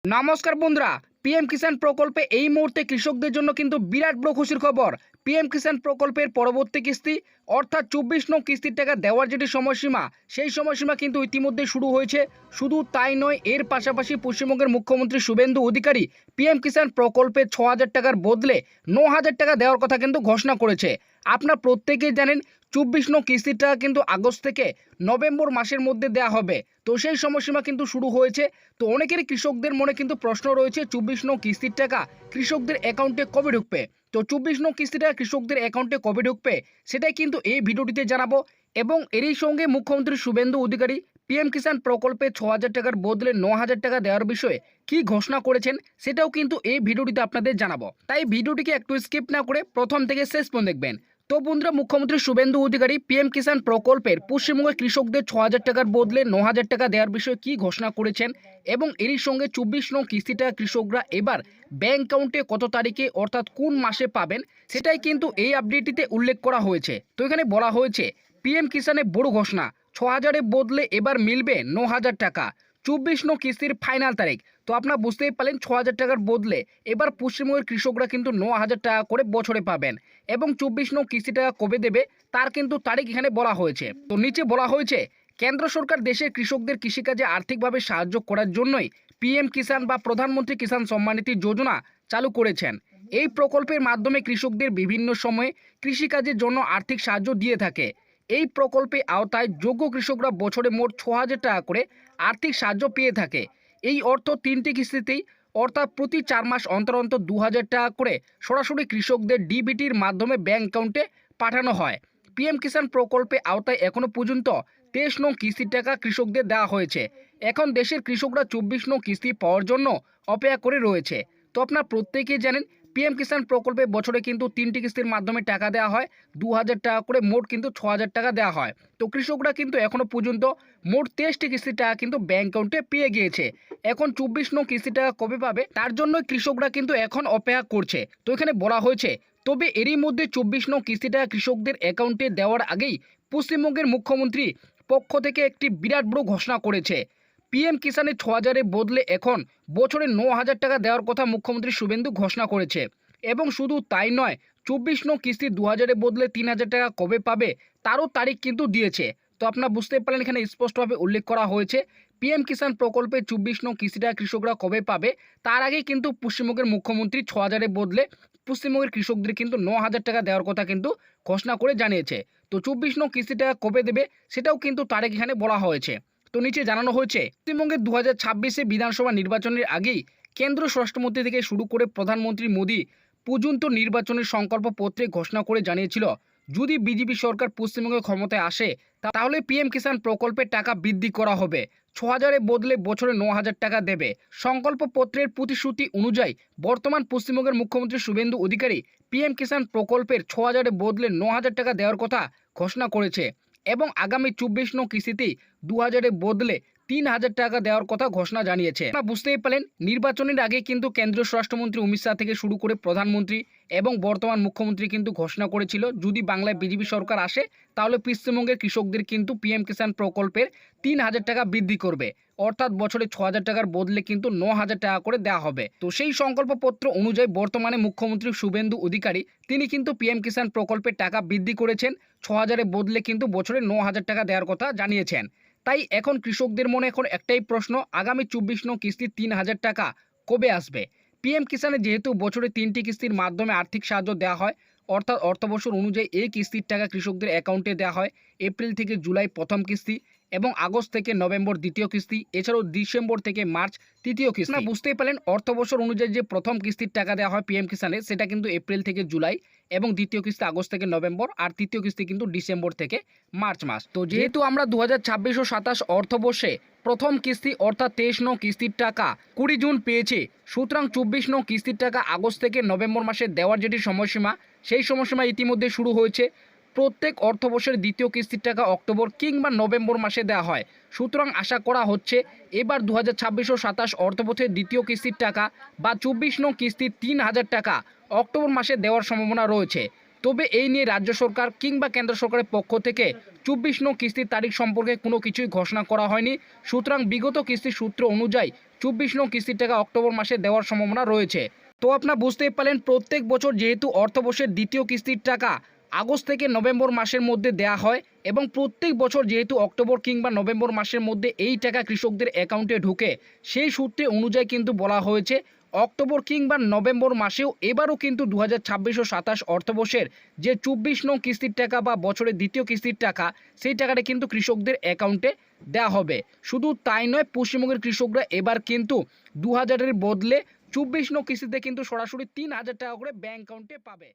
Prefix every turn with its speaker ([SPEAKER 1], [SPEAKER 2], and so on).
[SPEAKER 1] নমস্কার বন্ধুরা, পিএম কিষাণ প্রকল্পে এই মুহূর্তে কৃষকদের জন্য কিন্তু বিরাট বড় খুশির খবর। পিএম কিষাণ প্রকল্পের পরবর্তী কিস্তি অর্থাৎ 24 নং কিস্তির টাকা দেওয়ার যেটি সময়সীমা, সেই সময়সীমা কিন্তু ইতিমধ্যে শুরু হয়েছে। শুধু তাই নয়, এর পাশাপাশি পশ্চিমবঙ্গের মুখ্যমন্ত্রী শুভেন্দু অধিকারী পিএম কিষাণ প্রকল্পে 6,000 টাকার বদলে 9,000 টাকা দেওয়ার কথা কিন্তু ঘোষণা করেছে। আপনারা প্রত্যেকেই জানেন 24 নং কিস্তির টাকা কিন্তু আগস্ট থেকে নভেম্বর মাসের মধ্যে দেওয়া হবে। তো সেই সময়সীমা কিন্তু শুরু হয়েছে। তো অনেকেরই কৃষকদের মনে কিন্তু প্রশ্ন রয়েছে 24 নং কিস্তির টাকা কৃষকদের অ্যাকাউন্টে কবে ঢুকবে। তো 24 নং কিস্তির টাকা কৃষকদের অ্যাকাউন্টে কবে ঢুকবে সেটাই কিন্তু এই ভিডিওটিতে জানাবো। এবং এরই সঙ্গে মুখ্যমন্ত্রী শুভেন্দু অধিকারী পিএম কিষাণ প্রকল্পে 6,000 টাকার বদলে 9,000 টাকা দেওয়ার বিষয়ে কি ঘোষণা করেছেন সেটাও কিন্তু এই ভিডিওটিতে আপনাদের জানাবো। তাই ভিডিওটিকে একটু স্কিপ না করে প্রথম থেকে শেষ পর্যন্ত দেখবেন। তো বন্ধুরা, মুখ্যমন্ত্রী শুভেন্দু অধিকারী পিএম কিষাণ প্রকল্পের পশ্চিমবঙ্গের কৃষকদের 6,000 টাকার বদলে 9,000 টাকা দেওয়ার বিষয়ে কি ঘোষণা করেছেন এবং এরই সঙ্গে 24 নং কিস্তিটা কৃষকরা এবার ব্যাংক অ্যাকাউন্টে কত তারিখে অর্থাৎ কোন মাসে পাবেন সেটাই কিন্তু এই আপডেটটিতে উল্লেখ করা হয়েছে। তো এখানে বলা হয়েছে পিএম কিষাণে বড় ঘোষণা, 6,000-এর বদলে এবার মিলবে 9,000 টাকা। 24 নং কিস্তির ফাইনাল তারিখ। তো আপনারা বুঝতেই পারলেন 6,000 টাকার বদলে এবার পশ্চিমবঙ্গের কৃষকরা কিন্তু 9,000 টাকা করে বছরে পাবেন। এবং 24 নং কিস্তি টাকা কবে দেবে তার কিন্তু তারিখ এখানে বলা হয়েছে। তো নিচে বলা হয়েছে কেন্দ্র সরকার দেশের কৃষকদের কৃষিকাজে আর্থিকভাবে সাহায্য করার জন্যই পিএম কিষাণ বা প্রধানমন্ত্রী কিষাণ সম্মান নিধি যোজনা চালু করেছেন। এই প্রকল্পের মাধ্যমে কৃষকদের বিভিন্ন সময়ে কৃষিকাজের জন্য আর্থিক সাহায্য দিয়ে থাকে। এই প্রকল্পে আওতায় যোগ্য কৃষকরা বছরে মোট 6,000 টাকা করে আর্থিক সাহায্য পেয়ে থাকে। এই অর্থ 3টি কিস্তিতেই অর্থাৎ প্রতি 4 মাস অন্তর অন্তর 2,000 টাকা করে সরাসরি কৃষকদের ডিবিটির মাধ্যমে ব্যাংক অ্যাকাউন্টে পাঠানো হয়। পিএম কিষাণ প্রকল্পে আওতায় এখনও পর্যন্ত 23 নং কিস্তির টাকা কৃষকদের দেওয়া হয়েছে। এখন দেশের কৃষকরা 24 নং কিস্তি পাওয়ার জন্য অপেক্ষা করে রয়েছে। তো আপনারা প্রত্যেকেই জানেন পিএম কিষাণ প্রকল্পে বছরে কিন্তু 3টি কিস্তির মাধ্যমে টাকা দেওয়া হয়, 2,000 টাকা করে, মোট কিন্তু 6,000 টাকা দেওয়া হয়। তো কৃষকরা কিন্তু এখনও পর্যন্ত মোট 23টি কিস্তির টাকা কিন্তু ব্যাংক অ্যাকাউন্টে পেয়ে গিয়েছে। এখন 24 নং কিস্তি টাকা কবে পাবে তার জন্য কৃষকরা কিন্তু এখন অপেক্ষা করছে। তো এখানে বলা হয়েছে তবে এরই মধ্যে 24 নং কিস্তি টাকা কৃষকদের অ্যাকাউন্টে দেওয়ার আগেই পশ্চিমবঙ্গের মুখ্যমন্ত্রী পক্ষ থেকে একটি বিরাট বড় ঘোষণা করেছে। পিএম কিষাণের 6,000-এর বদলে এখন বছরে 9,000 টাকা দেওয়ার কথা মুখ্যমন্ত্রী শুভেন্দু ঘোষণা করেছে। এবং শুধু তাই নয়, 24 নং কিস্তি 2,000-এর বদলে 3,000 টাকা কবে পাবে তারও তারিখ কিন্তু দিয়েছে। তো আপনারা বুঝতে পারলেন এখানে স্পষ্টভাবে উল্লেখ করা হয়েছে পিএম কিষাণ প্রকল্পে 24 নং কিস্তি টাকা কৃষকরা কবে পাবে তার আগে কিন্তু পশ্চিমবঙ্গের মুখ্যমন্ত্রী 6,000-এর বদলে পশ্চিমবঙ্গের কৃষকদের কিন্তু 9,000 টাকা দেওয়ার কথা কিন্তু ঘোষণা করে জানিয়েছে। তো 24 নং কিস্তি টাকা কবে দেবে সেটাও কিন্তু তারিখ এখানে বলা হয়েছে। তো নিচে জানানো হয়েছে পশ্চিমবঙ্গের 2026-এ বিধানসভা নির্বাচনের আগেই কেন্দ্র স্বরাষ্ট্রমন্ত্রী থেকে শুরু করে প্রধানমন্ত্রী মোদী পর্যন্ত নির্বাচনের সংকল্পপত্রে ঘোষণা করে জানিয়েছিল যদি বিজেপি সরকার পশ্চিমবঙ্গে ক্ষমতায় আসে তাহলে পিএম কিষাণ প্রকল্পের টাকা বৃদ্ধি করা হবে, 6,000-এর বদলে বছরে 9,000 টাকা দেবে। সংকল্পপত্রের প্রতিশ্রুতি অনুযায়ী বর্তমান পশ্চিমবঙ্গের মুখ্যমন্ত্রী শুভেন্দু অধিকারী পিএম কিষাণ প্রকল্পের 6,000-এর বদলে 9,000 টাকা দেওয়ার কথা ঘোষণা করেছে এবং আগামী 24 নং কিস্তিতেই 2,000-এর বদলে 3,000 টাকা দেওয়ার কথা ঘোষণা জানিয়েছে। আপনারা বুঝতেই পারলেন নির্বাচনের আগে কিন্তু কেন্দ্রীয় স্বরাষ্ট্রমন্ত্রী অমিত শাহ থেকে শুরু করে প্রধানমন্ত্রী এবং বর্তমান মুখ্যমন্ত্রী কিন্তু ঘোষণা করেছিল যদি বাংলায় বিজেপি সরকার আসে তাহলে পশ্চিমবঙ্গের কৃষকদের কিন্তু পিএম কিষাণ প্রকল্পের 3,000 টাকা বৃদ্ধি করবে, অর্থাৎ বছরে 6,000 টাকার বদলে কিন্তু 9,000 টাকা করে দেওয়া হবে। তো সেই সংকল্পপত্র অনুযায়ী বর্তমানে মুখ্যমন্ত্রী শুভেন্দু অধিকারী তিনি কিন্তু পিএম কিষাণ প্রকল্পের টাকা বৃদ্ধি করেছেন, 6,000-এর বদলে কিন্তু বছরে 9,000 টাকা দেওয়ার কথা জানিয়েছেন। তাই এখন কৃষকদের মনে এখন একটাই প্রশ্ন, আগামী 24 নং কিস্তি 3,000 টাকা কবে আসবে। পিএম কিষাণে যেহেতু বছরে 3টি কিস্তির মাধ্যমে আর্থিক সাহায্য দেওয়া হয়, অর্থাৎ অর্থবছর অনুযায়ী এই কিস্তির টাকা কৃষকদের অ্যাকাউন্টে দেওয়া হয়। এপ্রিল থেকে জুলাই প্রথম কিস্তি এবং আগস্ট থেকে নভেম্বর দ্বিতীয় কিস্তি, এছাড়াও ডিসেম্বর থেকে মার্চ তৃতীয় কিস্তি। আপনারা বুঝতেই পারলেন অর্থবছর অনুযায়ী যে প্রথম কিস্তির টাকা দেওয়া হয় পিএম কিষাণে সেটা কিন্তু এপ্রিল থেকে জুলাই এবং দ্বিতীয় কিস্তি আগস্ট থেকে নভেম্বর, আর তৃতীয় কিস্তি কিন্তু ডিসেম্বর থেকে মার্চ মাস। তো যেহেতু আমরা 2026 ও 27 অর্থবর্ষে প্রথম কিস্তি অর্থাৎ 23 নং কিস্তির টাকা 20 জুন পেয়েছি, সুতরাং 24 নং কিস্তির টাকা আগস্ট থেকে নভেম্বর মাসে দেওয়ার যেটি সময়সীমা সেই সময়সীমা ইতিমধ্যে শুরু হয়েছে। প্রত্যেক অর্থবর্ষের দ্বিতীয় কিস্তির টাকা অক্টোবর কিংবা নভেম্বর মাসে দেওয়া হয়। সুতরাং আশা করা হচ্ছে এবার 2026 ও 27 অর্থবর্ষের দ্বিতীয় কিস্তির টাকা বা 24 নং কিস্তির 3,000 টাকা অক্টোবর মাসে দেওয়ার সম্ভাবনা রয়েছে। তবে এই নিয়ে রাজ্য সরকার কিংবা কেন্দ্র সরকারের পক্ষ থেকে 24 নং কিস্তির তারিখ সম্পর্কে কোনো কিছুই ঘোষণা করা হয়নি। সুতরাং বিগত কিস্তির সূত্র অনুযায়ী 24 নং কিস্তির টাকা অক্টোবর মাসে দেওয়ার সম্ভাবনা রয়েছে। তো আপনারা বুঝতেই পারলেন, প্রত্যেক বছর যেহেতু অর্থবর্ষের দ্বিতীয় কিস্তির টাকা আগস্ট থেকে নভেম্বর মাসের মধ্যে দেয়া হয় এবং প্রত্যেক বছর যেহেতু অক্টোবর কিংবা নভেম্বর মাসের মধ্যে এই টাকা কৃষকদের অ্যাকাউন্টে ঢুকে, সেই সূত্রে অনুযায়ী কিন্তু বলা হয়েছে অক্টোবর কিংবা নভেম্বর মাসেও এবারও কিন্তু 2026 ও 27 অর্থবর্ষের যে 24 নং কিস্তির টাকা বা বছরের দ্বিতীয় কিস্তির টাকা, সেই টাকাটা কিন্তু কৃষকদের অ্যাকাউন্টে দেওয়া হবে। শুধু তাই নয়, পশ্চিমবঙ্গের কৃষকরা এবার কিন্তু 2000-এর বদলে 24 নং কিস্তিতে কিন্তু সরাসরি 3000 টাকা করে ব্যাংক অ্যাকাউন্টে পাবে।